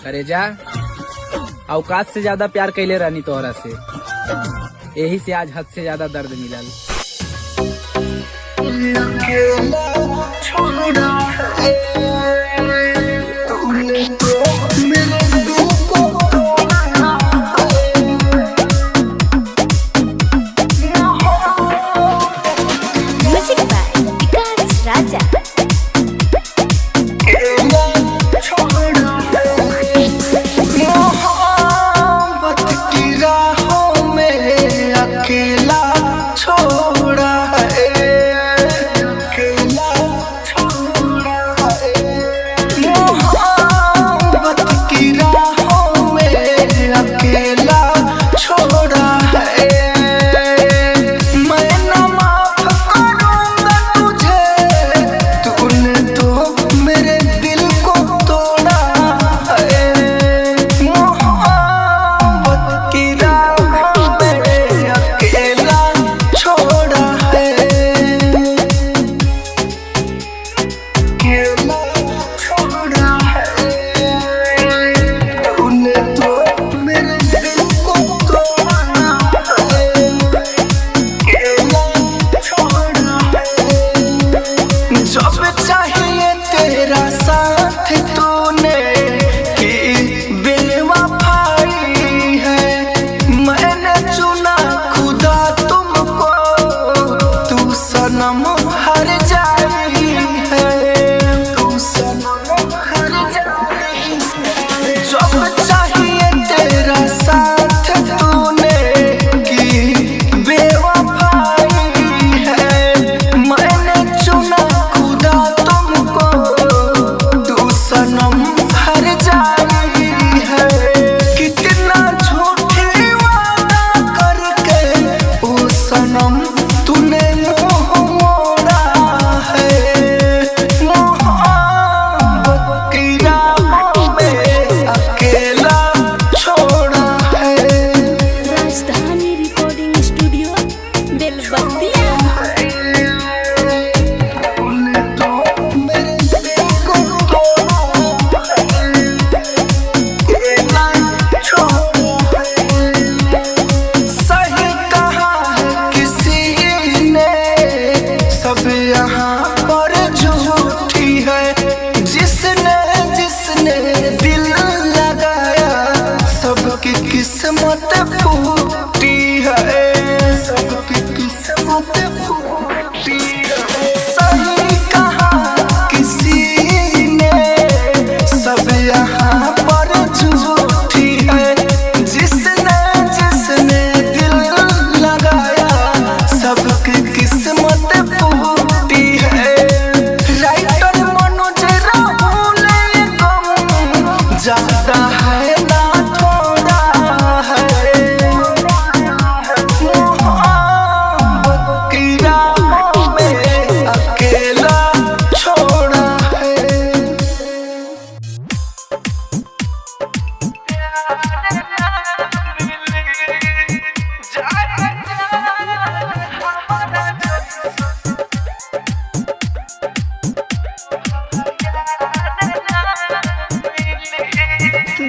अरे जा, औकात से ज्यादा प्यार कैले रहनी तोहरा से, यही से आज हद से ज्यादा दर्द मिलल। किस्मत फूटी है, सबकी किस्मत फूटी है। सही कहा किसी ने, सब यहाँ पर झूठी है। जिसने जिसने दिल लगाया, सबकी किस्मत फूटी है। राइटर मनोज राहुल गम ज्यादा है ना थोड़ा है। मोहब्बत की राहों में अकेला छोड़ा है।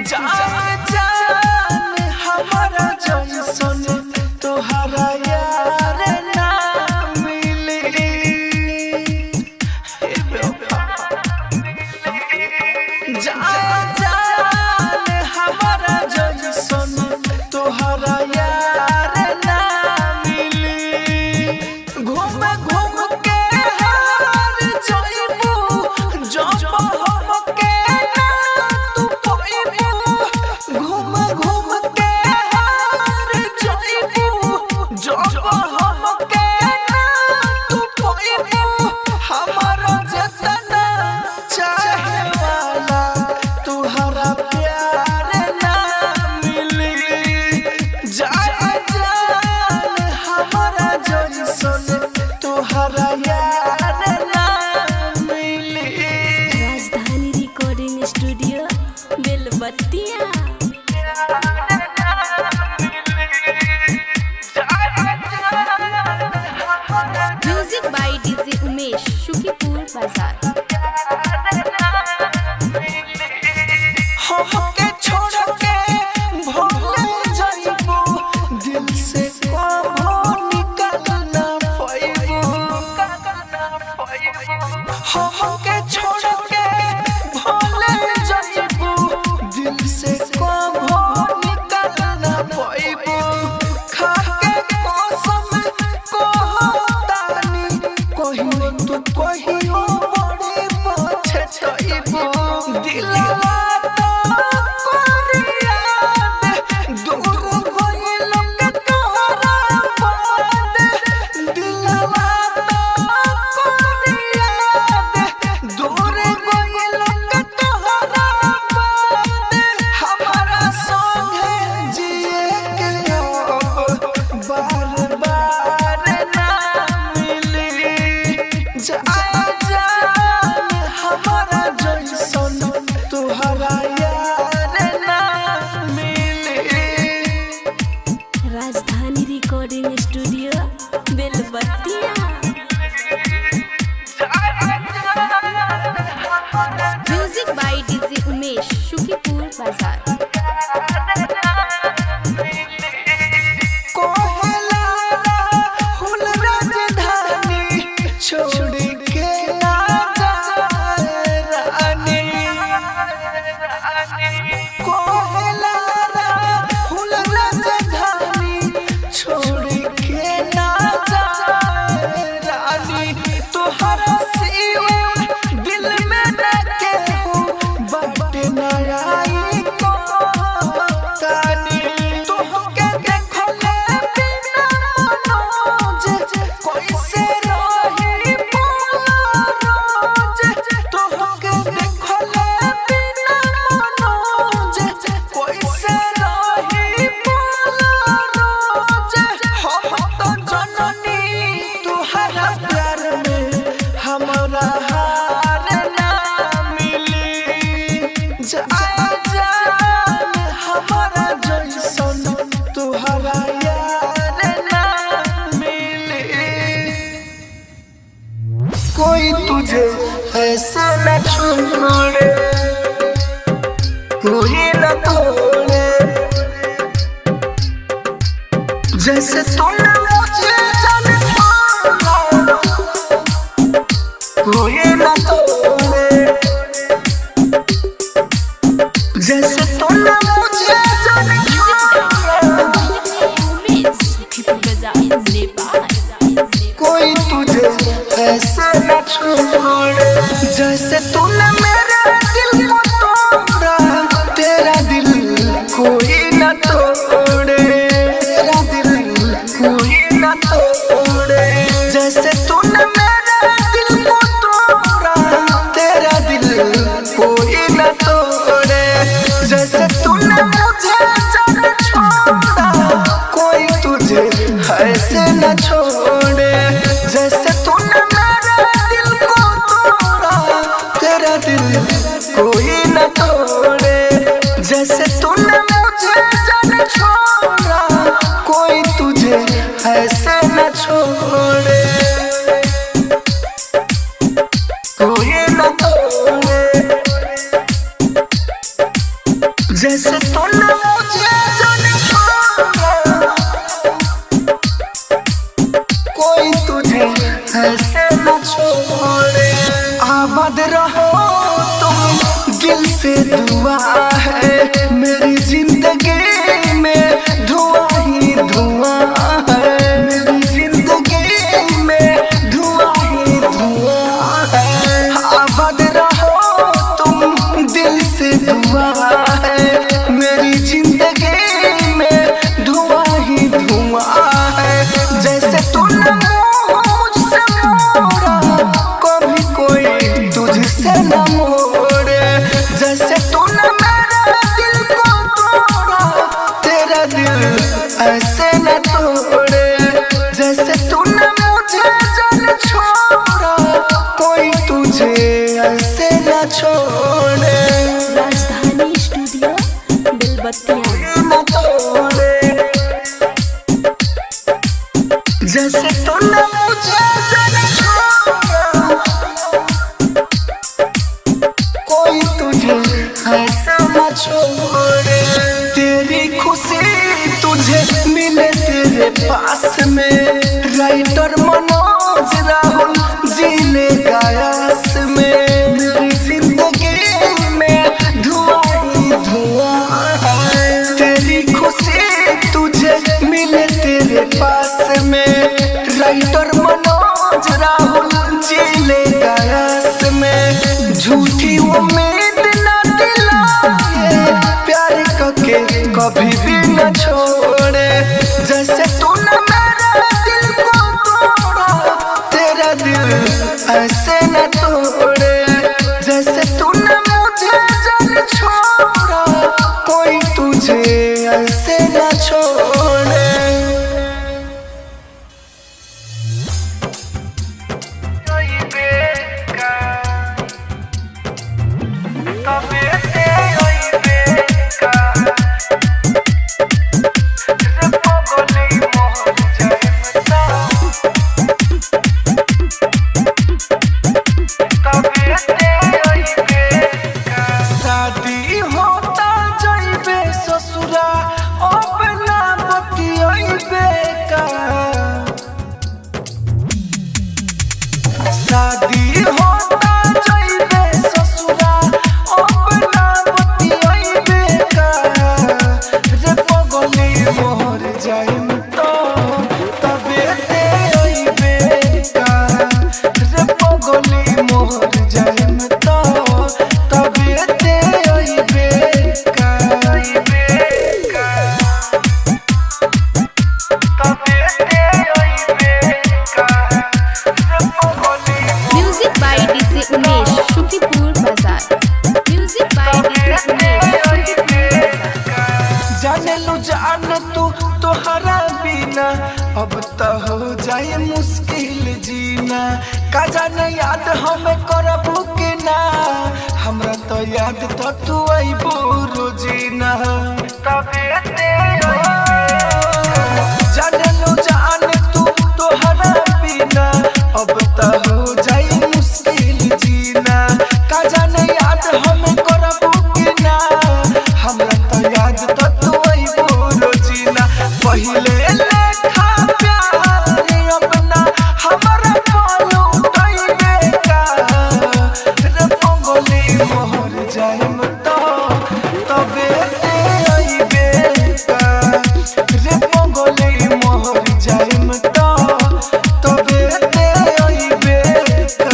जान जान हमारा जैसन तोहरा यार ना मिली। जान जान हमारा जैसन तोहरा यार ना मिली। घूम घूम के हार जाइबू, जब हमके ना तू पाइबू। घूम घूम के हार जाइबू, जब हमके ना तू पाइबू। हमारा जितना चाहे वाला तुहरा प्यार ना मिली। जान जान हमारा जैसन तुहरा यार ना मिली। राजधानी रिकॉर्डिंग स्टूडियो बेलबत्तिया। Music by DJ Umesh, Shukipur Bazar. हमके यार ना मिली। राजधानी रिकॉर्डिंग स्टूडियो बेलबत्तिया। Music by DJ Umesh Shukipur Bazar. छोड़ के ना जाए रानी, कोहला राहुल राजधानी छोड़ के ना जाए रानी। तुहरा सिवा दिल में न केहू बाटे ना आई को तानी। तुहके देखले बिना मनोज कैसे रही रोज। तुहके देखले बिना मनोज कैसे रही रोज। हम तो जननी तुहरा प्यार में हमारा हार ना मिली। जाए जान हमारा जैसन तुहरा यार ना मिली। कोई तुझे ऐसा न छोड़े, कोई न तोड़े, जैसे तूने मुझे जान छोड़ा। कोई न तोड़े, जैसे तूने मुझे जान छोड़ा। उमेश शुकीपुर बाजार नेपाल। कोई तुझे ऐसे न छोड़े, जैसे तूने मेरे दिल को तोड़ा। तेरा दिल कोई न तोड़े, तेरा दिल कोई न तोड़े, जैसे तूने मेरे दिल को तोड़ा। तेरा दिल कोई न तोड़े, जैसे तूने मुझे जान छोड़ा। कोई तुझे ऐसे न छोड़े, जैसे तूने मेरे दिल को तोड़ा। तेरा दिल कोई न तोड़े, जैसे तूने मुझे जान छोड़ा। कोई तुझे ऐसे न छोड़े, कोई न तोड़े, जैसे तूने मुझे जान छोड़ा। कोई तुझे ऐसे न छोड़े। आबाद रहो तुम दिल से दुआ है, मेरी जिंदगी में धुआं ही धुआं है। मेरी जिंदगी में धुआं ही धुआं है। आबाद रहो तुम दिल से दुआ है, मेरी जिंदगी में धुआं ही धुआं है। जैसे तूने मुझसे मोड़ा, कभी कोई तुझसे न मोड़े। जैसे तूने मेरे दिल को तोड़ा। तेरा दिल ऐसे न तोड़े, जैसे तूने मुझे जान छोड़ा। कोई तुझे ऐसे न छोड़े, राजधानी स्टूडियो बेलबत्तिया। न तोड़े, जैसे तूने मुझे जान छोड़ा। कोई तुझे ऐसा न छोड़े। तेरी खुशी तुझे मिले तेरे पास में, राइटर मनोज राहुल जी ले गायस में। मेरी जिंदगी में धुआं ही धुआं है। तेरी खुशी तुझे मिले तेरे पास में, राइटर मनोज राहुल जी ले गायस में। झूठी उम्मीद न दिलाए, प्यार करके कभी भी न छोड़े। जैसे तूने मेरे दिल को तोड़ा। तेरा दिल ऐसे न तोड़े, जैसे तूने मुझे जान छोड़ा। कोई तुझे ऐसे न छोड़े। तबे से शादी होता जइबे ससुरा अपना बतियाइबे का शादी होता जइबे ससुरा अपना बतियाइबे का रे पगली मोर जाइम तो तबे ते आइबे का रे पगली मोर जाइम तो तबे ते आइबे का तबे ते आइबे का रे पगली music by DJ Umesh Shukipur Bazar. Music by DJ Umesh Shukipur Bazar. जाने लो जान तू तोहरा बिना अब तो हो जाए मुश्किल जीना का जाने याद हमें करबू के ना हमरा तो याद तो तू आइबो रोजीना तबे ते जाने लो जान तू तोहरा बिना अब तो हो जाए मुश्किल जीना का जाने याद हमें करबू के ना हमरा तो याद तो तू आइबो रोजीना पहिले लेखा प्यार अपना हमरा पालू तइबे का रे पगली मोर जाइम तो तबे ते आइबे का रे पगली मोर जाइम तो तबे ते आइबे का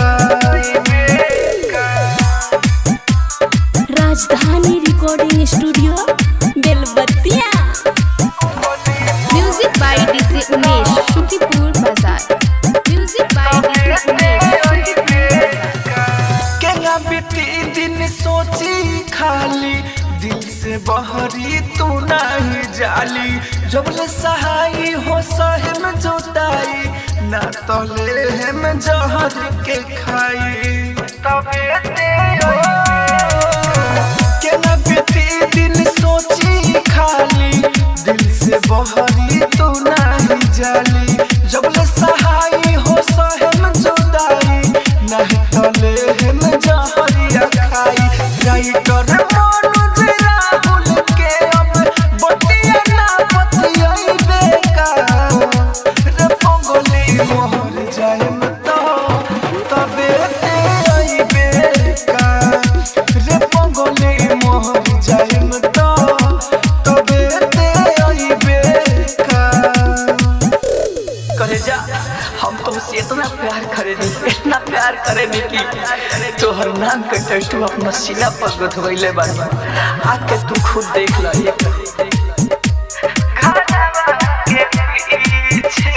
राजधानी रिकॉर्डिंग स्टूडियो बेलबत्तिया। Music by DJ Umesh Shukipur Bazar. Music by DJ Umesh Shukipur Bazar. केना बीती दिन सोची खाली दिल से बहरी तू नहीं जाली जबले सहाई हो सहम जोताई ना तले हम जहर के खाई तबे ते केना बीती दिन सोची खाली दिल से बहरी तू नहीं जाली जबले सहाई हो सहम जोताई नहीं तले हम जहरिया खाई राइटर मनोज राहुल के अब बतिया ना बतियाइबे का रे पगली मोर जाइम तो तबे ते आइबे का रे पगली मोर जाइम तो तबे ते आइबे का करे जा हम तुमसे इतना प्यार करेंगे इतना प्यार करेंगे कि तोहर नाम के टैटू अपना सीना पर गुथवैले बानी आके तू खुद देख ला ये घरवा के पीछे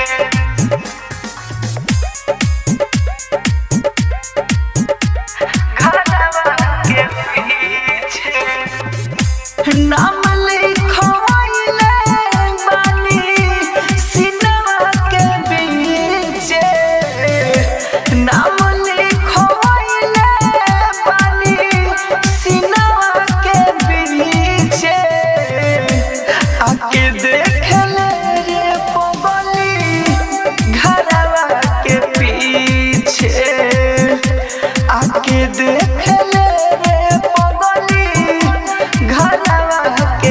घरवा के पीछे नाम लिखवाइले बानी सीनवा के बीचे नाम लिखवाइले बानी सीनवा के बीचे आके देख ले रे पगली घरवा के पीछे आके देख ले रे पगली घरवा के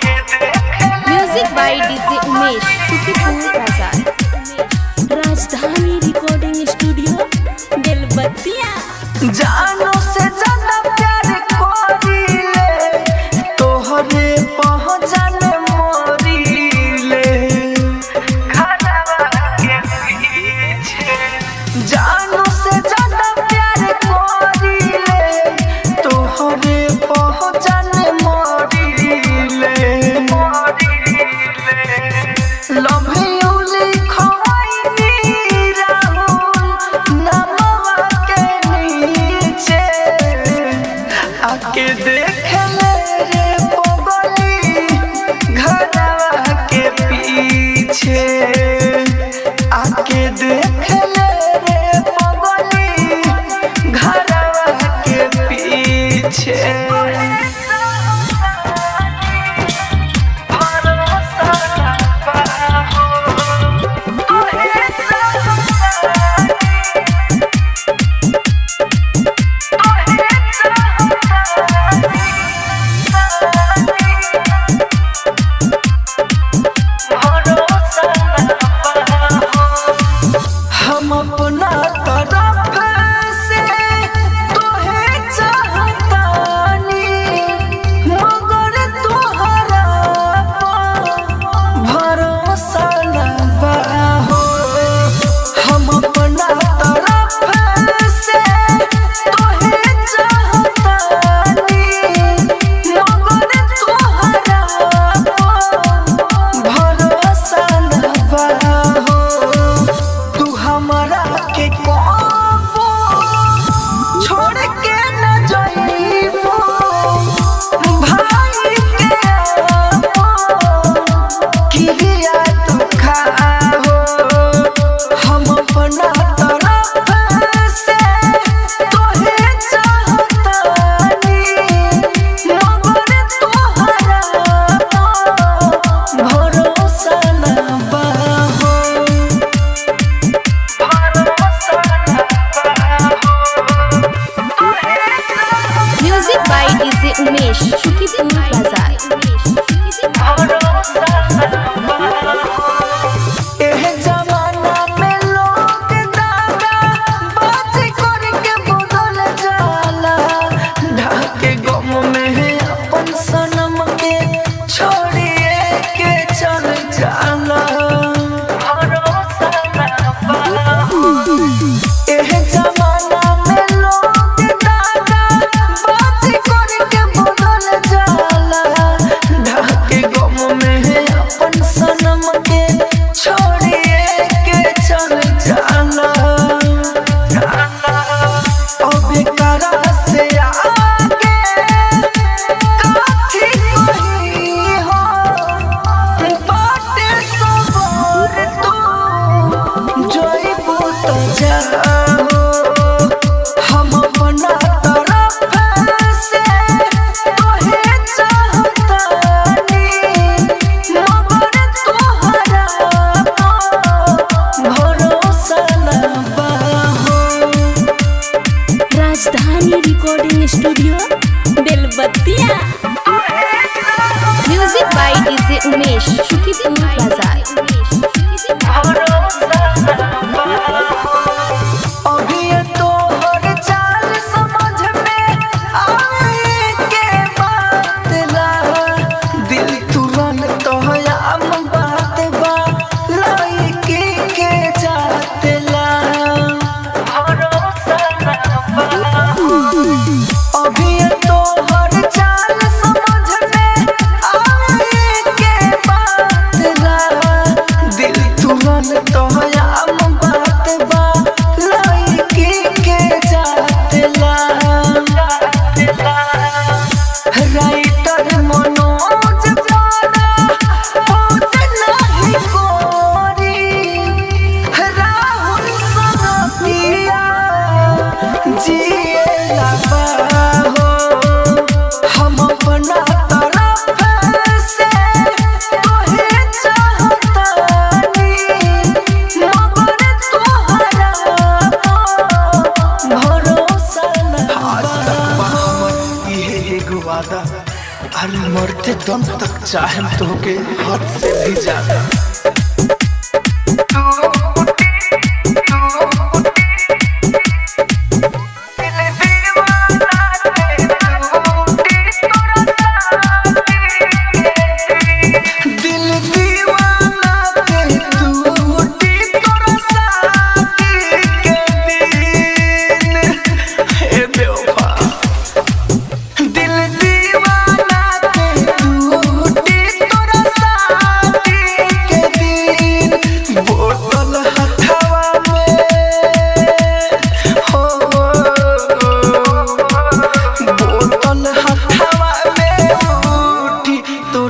music by DJ Umesh Shukripur Bazar. Rajdhani recording studio बेलबत्तिया। जानो से ज्यादा प्यार करीले तोहरे पहचान मोरीले घरवा के पीछे। जानो से ज्यादा प्यार करीले तोहरे पहचान मोरीले लव यू लिखवाई राहुल नमवा के नीचे आके देख ले रे पगली घरवा के पीछे। आके देख ले रे पगली घरवा के पीछे। हम अपना तरफ से तोहे चाहतानी मगर तोहरा भरोसा न बा हो। हम अपना तरफ से तोहे चाहतानी मगर तोहरा भरोसा न बा हो। तू हमरा के कबो छोड़ के न जाइबो भाई के किरिया तू खाओ। हम अपना तरफ से तोहे चाहतानी मगर तोहरा भरोसा न बा हो। Music by DJ Umesh Shukripur Bazar. एह जमाना में लोग दागा बात करके बदल जाला। ढाके गम में है अपन सनम के छोड़िए के चल जाला। एह जमाना में लोग दागा बात करके बदल जाला। ढाके गम में है अपन सनम के छोड़िए के चल जाला। अब करा से आगे काठी कही हो बाटे सबर तू जोइबू तो जाओ। हम अपना तरफ से तोहे चाहतानी मगर तोहरा भरोसा न बा हो। राजधानी रिकॉर्डिंग स्टूडियो बेलबत्तिया। Music by DJ Umesh Shukripur Bazar. अभी ये तोहर चाल समझ में आए के बात ला। दिल तुरंत आम बात बा लड़की के जात ला। अभी ये तोहर चाल समझ में आए के बात ला। चाहे तो के हद से भी ज्यादा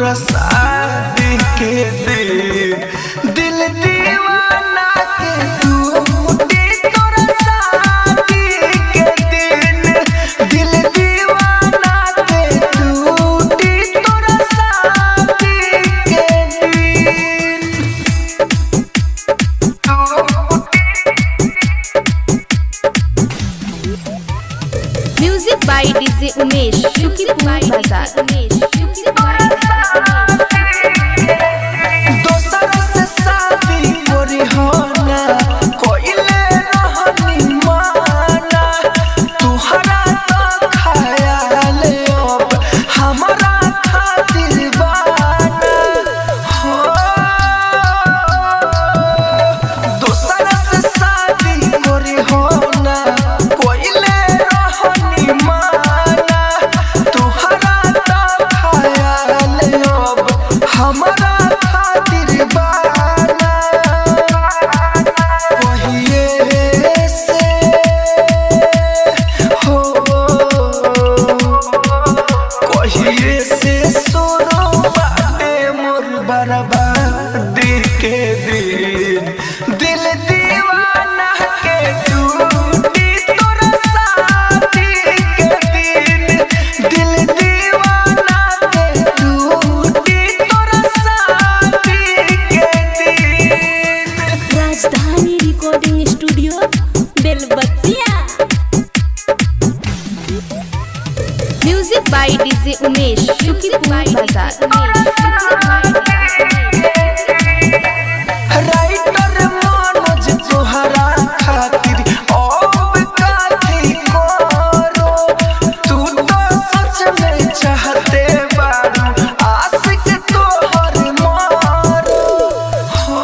शादी के दिल दीवाना के टूटी तोरा शादी के दिन दिल दीवाना के टूटी तोरा शादी के दिन म्यूजिक बाय डीजे उमेश शुक्रिया बाजार दोसर से शादी करी होना कोइले रहनी माना तुहरा तो ख्याल अब हमारा खातिर बाना हो दोसर से शादी करी होना कोइले रहनी माना तुहरा तो ख्याल अब हमारा खातिर बाना वहिए से हो कहिए से सोनो बाटे मोर बर्बादी के दिन दिल दीवाना के टूटी तोरा शादी के दिन दिल दीवाना के टूटी तोरा शादी के दिन राजधानी रिकॉर्डिंग स्टूडियो बेलबत्तिया। म्यूजिक बाय डीजे उमेश शुक्रिया बाजार राइटर मनोज तोहरा खातिर अब काथी करो तू तो सच में चाहते बारू आशिक तोहर मारो हो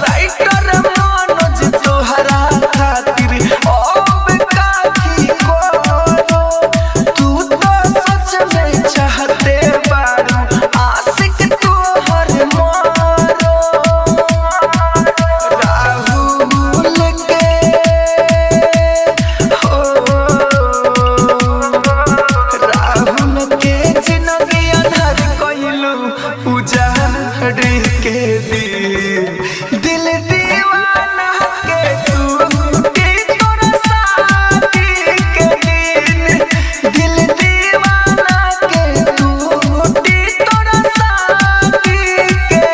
राइटर मनोज तोहरा खातिर अब काथी करो तू तो सच में चाहते बारू आशिक तोहर मारो राहुल के हो राहुल के जिंदगी अनहर कइलू उजाड़ के दिल दीवाना के टूटी तोरा शादी के दिन दिल दीवाना के टूटी तोरा शादी के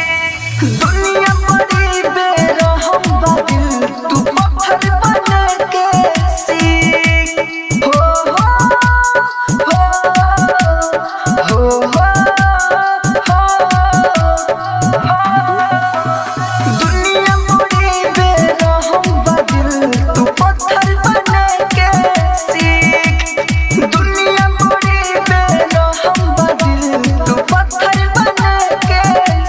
दुनिया बड़ी बेरहम बादिल तू पत्थर बन के सीख हो दुनिया बड़ी बेरहम बादिल तू पत्थर बन के सीख दुनिया बड़ी बेरहम बादिल तू पत्थर बन के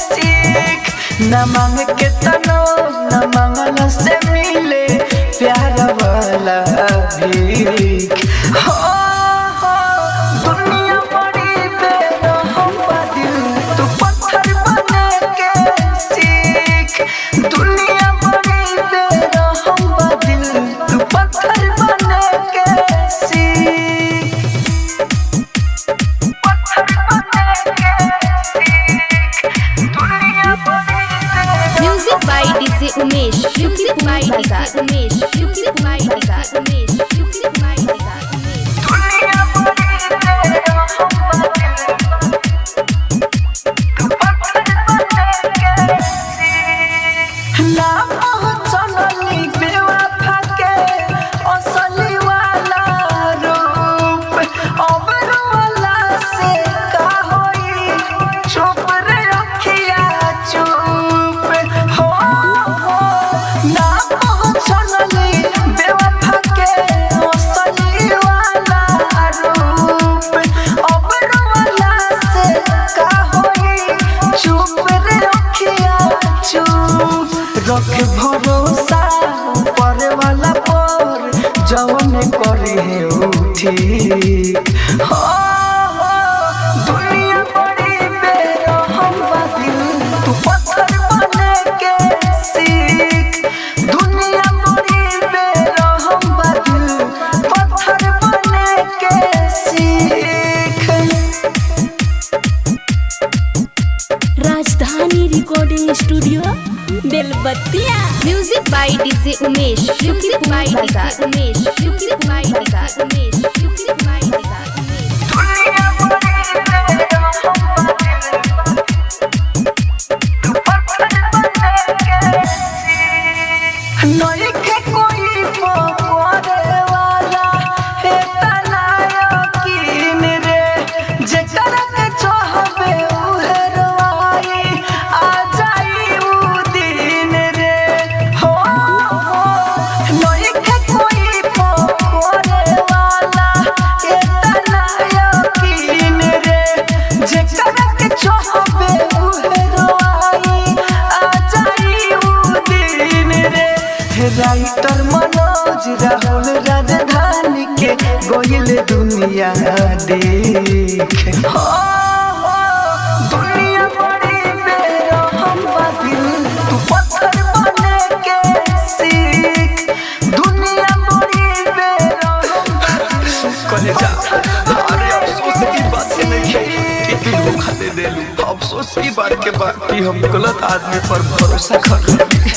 सीख न मांग के तनो न मांगला से मिले प्यार वाला भीख हो दुनिया बड़ी बेरहम बादिल तू पत्थर बन के सीख दुनिया बड़ी बेरहम बादिल तू पत्थर बन के सीख पत्थर बन के सीख दुनिया बड़ी by DJ Umesh. Music by DJ Umesh. Music by DJ Umesh. Music by DJ Umesh. ना पहचानली बेवफा के असली वाला रूप, अब रोला से का होई, चुप रे अखिया चुप हो। ना पहचानली बेवफा के असली वाला रूप, अब रोला से का होई, चुप रे अखिया चुप। रख भरोसा ऊपर वाला पर, जवन करे है उ ठीक हो। दुनिया बड़ी बेरहम बा दिल, तू पत्थर बने के सीख। दुनिया बड़ी बेरहम बा दिल, पत्थर बने के सीख। राजधानी रिकॉर्डिंग स्टूडियो बेलबत्तिया। Music by DJ Umesh. Music by DJ Umesh. Music by DJ Umesh. Music by DJ Umesh. दुनिया बड़ी बेरहम बा दिल, तू पत्थर बने के सीख। नइखे कोई पकड़े वाला, हे तना यकीन रे, जेकरा के चाहबे उहे रोई, आ जाई उ दिन रे हो। नइखे कोई पकड़े वाला, हे तना यकीन रे, जेकरा के चाहबे उहे रोई, आ जाई उ दिन रे। राइटर मनोज राहुल राजधानी के गोइल दुनिया देख हो। दुनिया बड़ी बेरहम बा दिल, तू पत्थर बने के सीख। दुनिया बड़ी बेरहम कलेजा, अरे अफसोस की बात नहीं है कि तू धोखा दे देलू। अफसोस की बात के बाद कि हम गलत आदमी पर भरोसा कर लेली।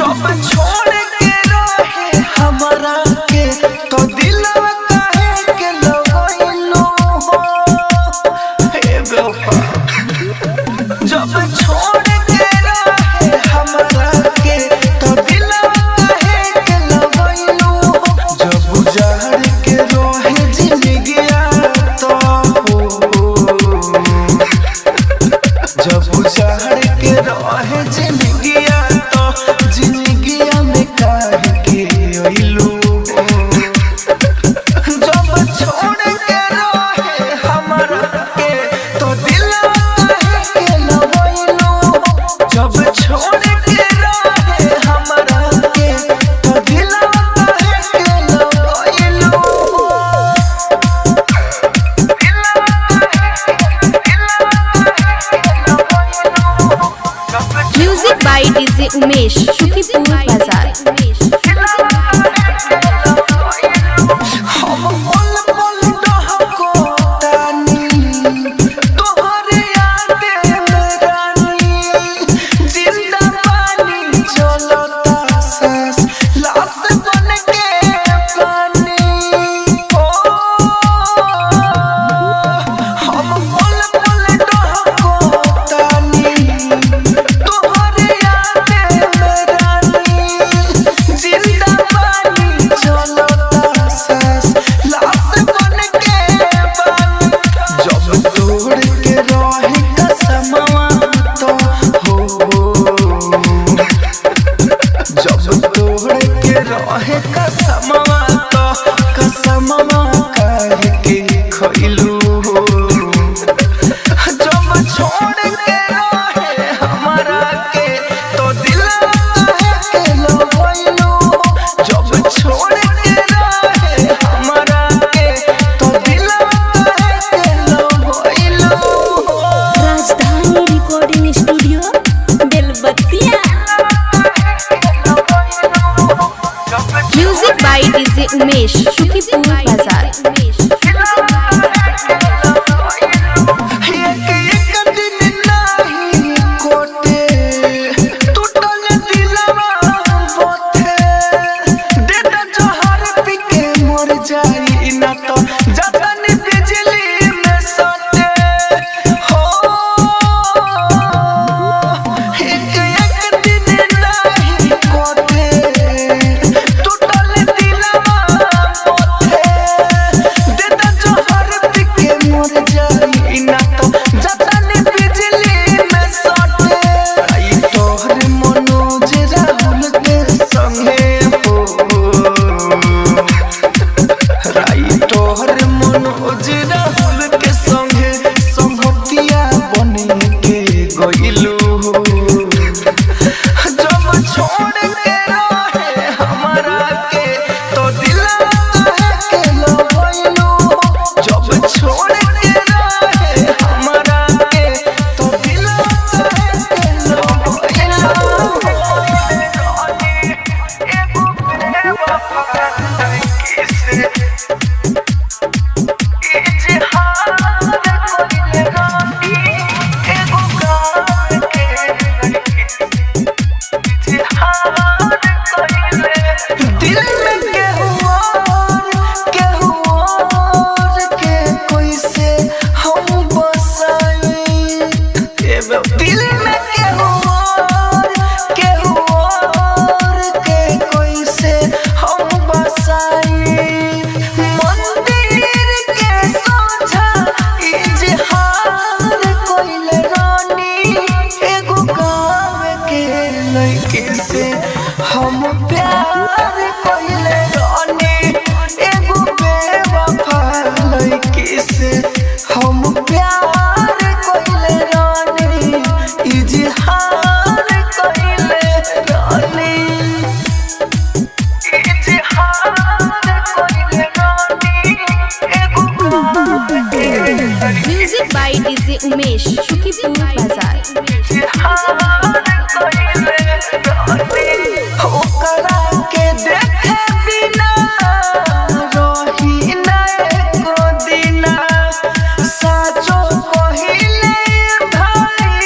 जब छोड़ के रहे हमरा के, तो दिलवा काहे के लगइलो हो। हे बेवफा, जब छोड़ के रहे हमरा के, तो दिलवा काहे के लगइलो हो। जब उजाड़ के रहे जिंदगिया तो जब उजाड़ के रहे जिंदगिया, तो जिंदगिया में काहे के अइलू। जब छोड़ के रहे हमरा के, तो दिलवा काहे के लगइलू। जब छोड़ के रहे हमरा के, तो दिलवा काहे के लगइलू। Music by DJ Umesh. Shukipur Bazaar. हम बोल बोल डहको तानी, तोहरे याद में रानी, जिंदा पानी चलता सांस, लाश बन के पानी ओ। हम बोल बोल डहको तानी, तोहरे याद में रानी, जिंदा पानी चलता सांस, लाश बन के पानी। जब तोड़ के रहे कसमवा तो हो, जब तोड़ के रहे कसमवा तो कसमवा काहे के खइलू हो। जब छोड़ के रहे हमरा के, तो दिलवा काहे के लगइलू। जब छोड़ के रहे हमरा के, तो दिलवा काहे के लगइलू। राजधानी रिकॉर्डिंग स्टूडियो बेलबत्तिया। Music by DJ Umesh Shukipur Bazar. एक दिन नाही कोटे टूटल दिलवा बोथे दे दे जोहर पी के मर जाई ना तो जतन बिजली में सटे हो एक दिन नाही कोटे टूटल दिलवा बोथे दे दे जोहर पी के मर जाई ना तो जतन बिजली में सटे आई तोहर मनोज राहुल के संगे हो राई तोहर मनोज राहुल के संगे संगतिया बने के गइलू जब छोड़ के रहे हमरा के तो दिलवा कहे के लगइलू जब छोड़ के रहे हमरा के तो दिलवा कहे के दिल में केहू और के कोई से हम बसाई दिल में केहू और के कोई से हम बसाई मंदिर के सोझा इजहार कोइले रानी एगो गाँव के लड़के से हम प्यार कोइले रानी एगो बेवफा लड़के से हम प्यार कोइले रानी इजहार कोइले रानी इजहार कोइले रानी एगो गाँव के music by DJ Umesh Shukipur Bazar. ओकरा के देखे बिना रही ना एको दिना साचो पहिले भाई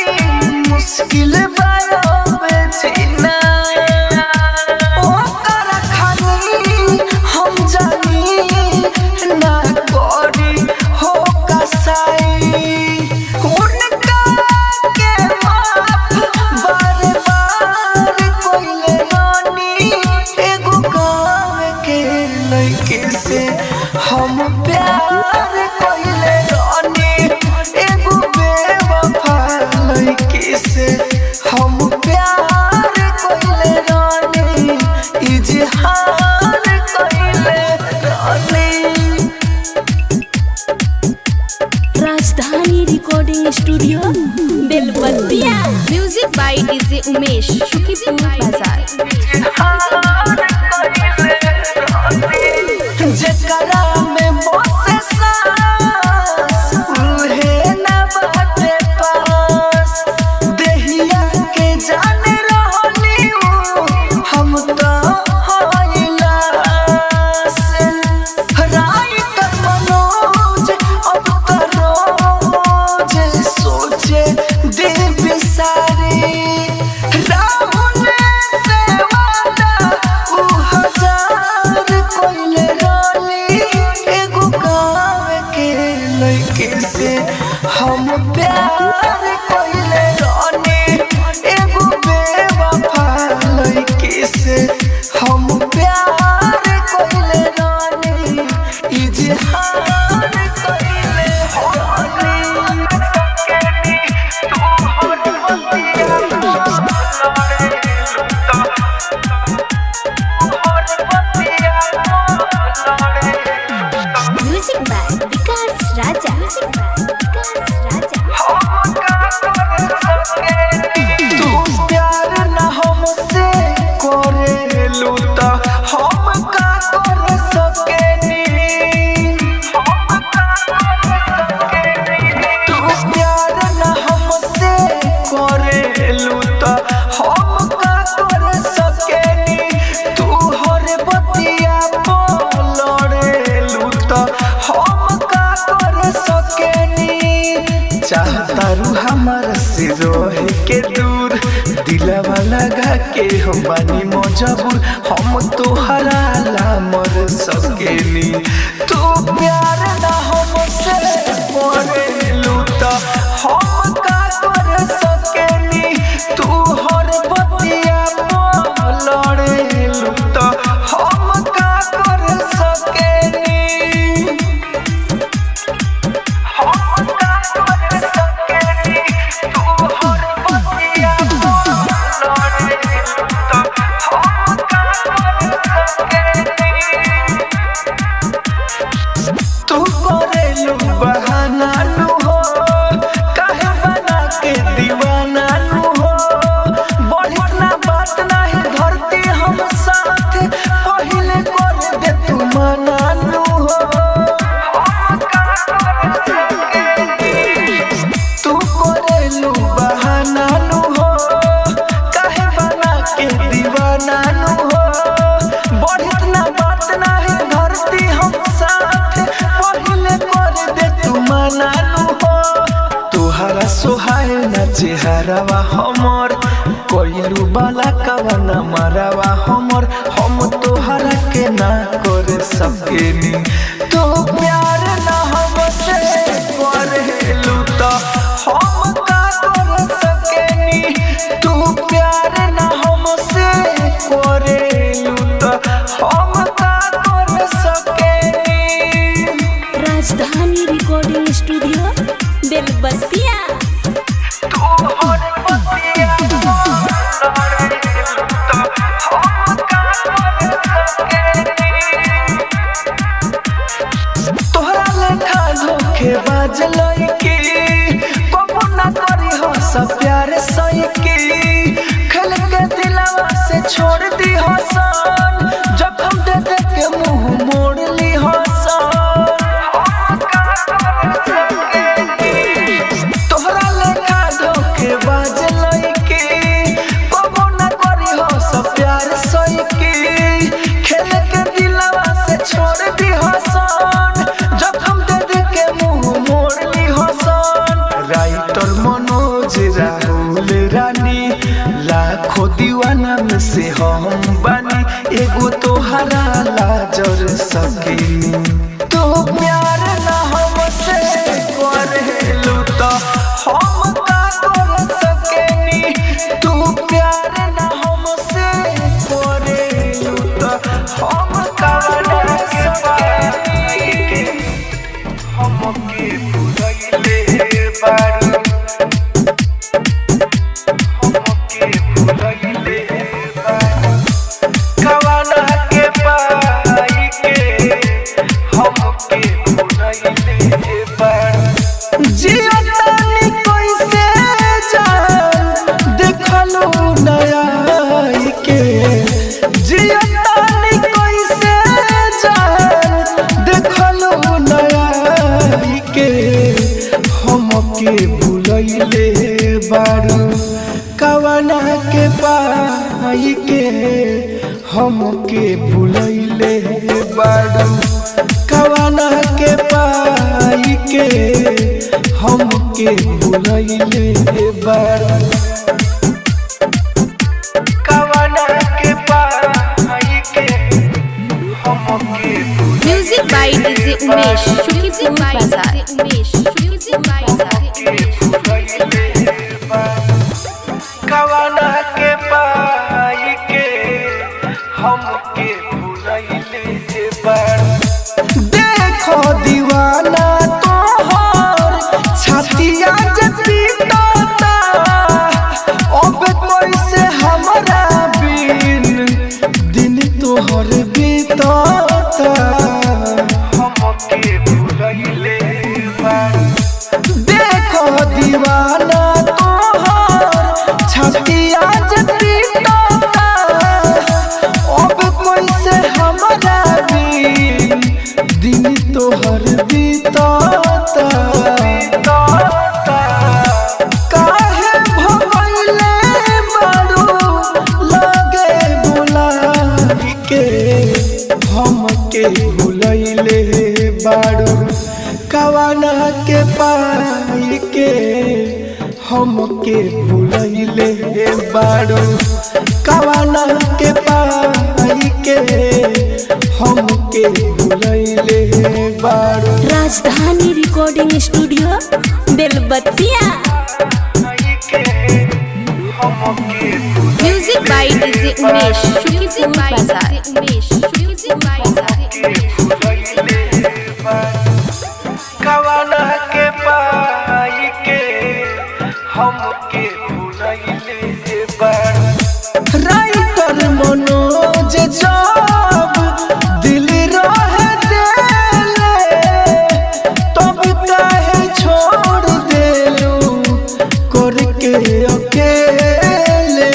मुश्किल बायोबे जीना ओकरा खाली हम जानी ना करी हो कसाई उनका के माफ बार कोइले रानी एगो गाँव के लड़के से हम प्यार कोइले रानी एगो बेवफा लड़के से हम प्यार कोइले रानी इजहार कोइले रानी राजधानी रिकॉर्डिंग स्टूडियो बेलबत्तिया। Music by DJ Umesh Shukipur Bazar. जकरा में बसे सांस उहे ना बाटे पास देहिया के जाने रहनी हम तो होइलास राइट मनोज अब तो रोज सोचे दिल बिसारी राहुल से वादा उ हजार कोइले रानी एगो गाँव के लड़के से हम प्यार कोइले रानी एगो बेवफा लड़के से हम प्यार कोइले रानी इजहार कोइले रानी म्यूजिक बाय विकास राजा। तू प्यार न हमसे करेलू त हम का कर सकेनी तू प्यार न हमसे करेलू त हम का कर सकेनी तू हर के हम बानी मजबूर हम तोहरा ला मर सकेनी तू प्यार ना हमसे करेलू त हम का कर सकेनी तू हर बतिया लड़ेलू त हम का कर सकेनी हम का कर सकेनी तू हर बतिया लड़ेलू त हम का कर सकेनी तू करेलू बहाना लू हो काहे बना के दीवाना लू हो बढ़ित ना बात नहीं धरती हम साथ पहले कर दे तू मना लू हो तू करेलू बहाना लू हो काहे बना के दीवाना लू हो बढ़ित ना बात नहीं धरती हम साथ पहले कर दे तू मना लू हो तुहरा सोहाय ना चेहरावा हमर कोइलू बाला कवना मारावा हमर हम तोहरा के ना कर सकेनी तो प्यार ना हमसे करेलू त हम का कर सकेनी तू प्यार ना हमसे करेलू त हम का कर सकेनी राजधानी रिकॉर्डिंग स्टूडियो बेलबत्तिया। तू हर बतिया लड़ेलू त हम का कर सकेनी तोहरा लेखा धोखेबाज लड़की कबो ना करी हो सब प्यार सही खेल के दिलवा से छोड़ दी हसन जखम दे दे के मुंह मोड़ ली हसन तोहरा लेखा धोखेबाज लड़की कबो ना करी हो सब प्यार सही खेल के दिलवा से छोड़ दी हसन जखम दे दे के मुंह मोड़ ली हसन राइटर मनोज राहुल रानी लाखों दीवाना में से हम बानी एगो तोहरा लाजर सकेनी तो प्यार ना हमसे करेलू त हम का कर सकेनी तू प्यार ना हमसे करेलू त हम का कर सकेनी हमके भुलैले बारू हमके भुलैले बारू कवना के पाई के हमके भुलैले बारू जियतानी कैसे जान देखलू नया के जियतानी कैसे जान देखलू नया के हमके भुलैले बारू कवना के पाई के हमके भुलैले बारू कवना के पाई के हमके भुलैले बारू कवना के पाई के हमके music by DJ Umesh Shukipur Bazar. कवना के पाई के हमके भुलैले बारू देखो दीवाना तोहर छातिया जपीता अब कैसे हमरा बिन दिन तोहर बीतता हमके भुलैले बारू देखो दीवाना तोहर छातिया जपीता अब कैसे हमरा बिन दिन तोहर बीतता काहे भगैले बारू लगे बुला के हमके भुलैले बारू कवना के पाई के हमके भुलैले बारू कवाना के पाई के हमके भुलैले बारू। राजधानी रिकॉर्डिंग स्टूडियो बेलबत्तिया। Music by DJ Umesh Shukipur Bazar. Music by कवाना के पाई के हमके भुलैले बारू। राइटर मनोज जब दिल रहे देले तब काहे छोड़ देलू करके अकेले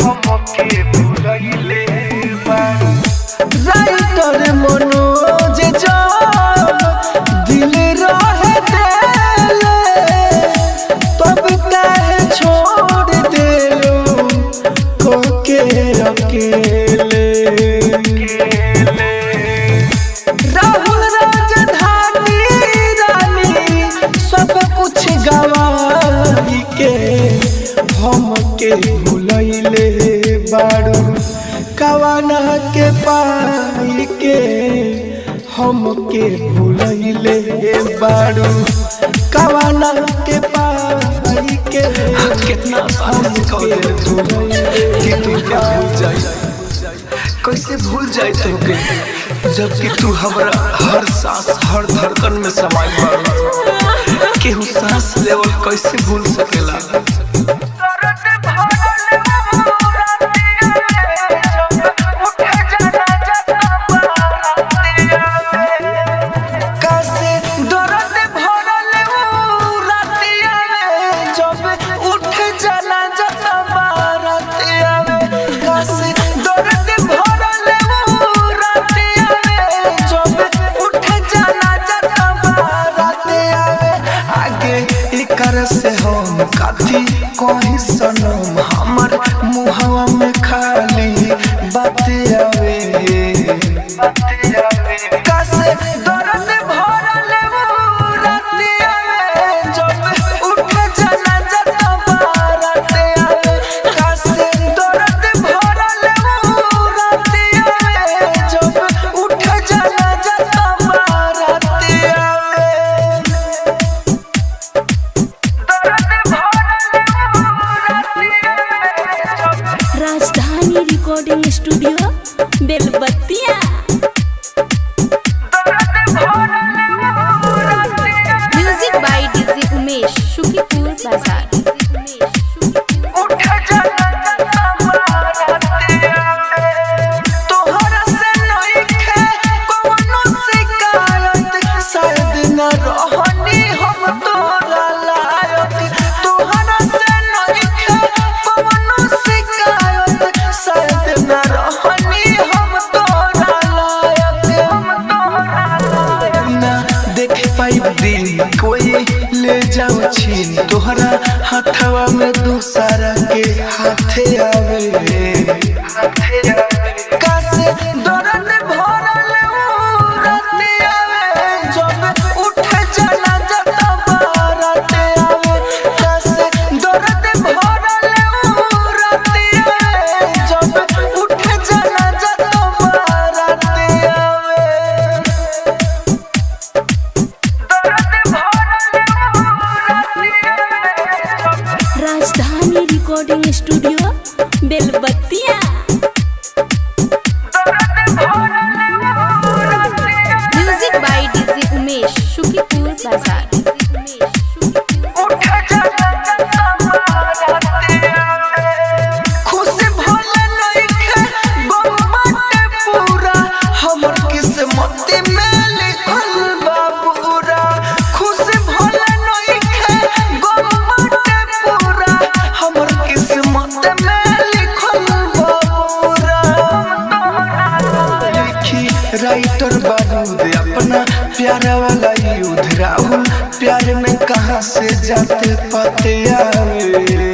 हमके भुलैले बारू। राइटर मनोज जब दिल रहे देले तब काहे छोड़ देलू करके अकेले। राहुल राजधानी रानी सब कुछ गवाई के हमके भुलैले बारू। कवाना के पाई के हमके भुलैले बारू। कवाना के पाई के कितना आसान कह दे तू कि तू क्या भूल जाए, कैसे भूल जाए तुमके, जबकि तू हमरा हर सांस हर धड़कन में समाई बारू। केहू सांस लेवल कैसे भूल सकेला। कैसे दर्द भरल ऊ रातिया में जब उठ जाना जता बारातिया में। कैसे दर्द भरल ऊ रातिया में जब उठ जाना जता बारातिया में। आगे एकर से हम काथी कहीं सनम हमर मुहवा में खाली बातें आवे। कैसे दर्द भरल ऊ रातिया में जब उठ जाना जता बारातिया में। कैसे दर्द भरल ऊ रातिया में जब उठ जाना जता बारातिया में। राजधानी रिकॉर्डिंग स्टूडियो बेलबत्तिया। Music by DJ Umesh Shukipur Bazar. तोहरा से नइखे कवनो शिकायत, शायद न रहनी हम तोरा लायक। तोहरा से नइखे कवनो शिकायत, शायद न रहनी हम तोरा लायक। ना देख पाई दिन कोई ले जाओ छीन, तोहरा हाथवा में दूसरा के हाथे आवे। कैसे दर्द भरल ऊ रातिया में जब उठ जाना जता बारातिया में। कैसे दर्द भरल ऊ रातिया में जब उठ जाना जता बारातिया में। राजधानी रिकॉर्डिंग स्टूडियो बेलबत्तिया। Music by DJ Umesh Shukipur Bazar. खुश भले नइखे गम बाटे पूरा, हमर किस्मत में लिखल बा पूरा। खुश भले नइखे गम बाटे पूरा, हमर किस्मत में लिखल बा पूरा। लिखी राइटर बारूद अपना प्यार वाला युद्ध, राहुल प्यार में कहाँ से जाते पाते आवे।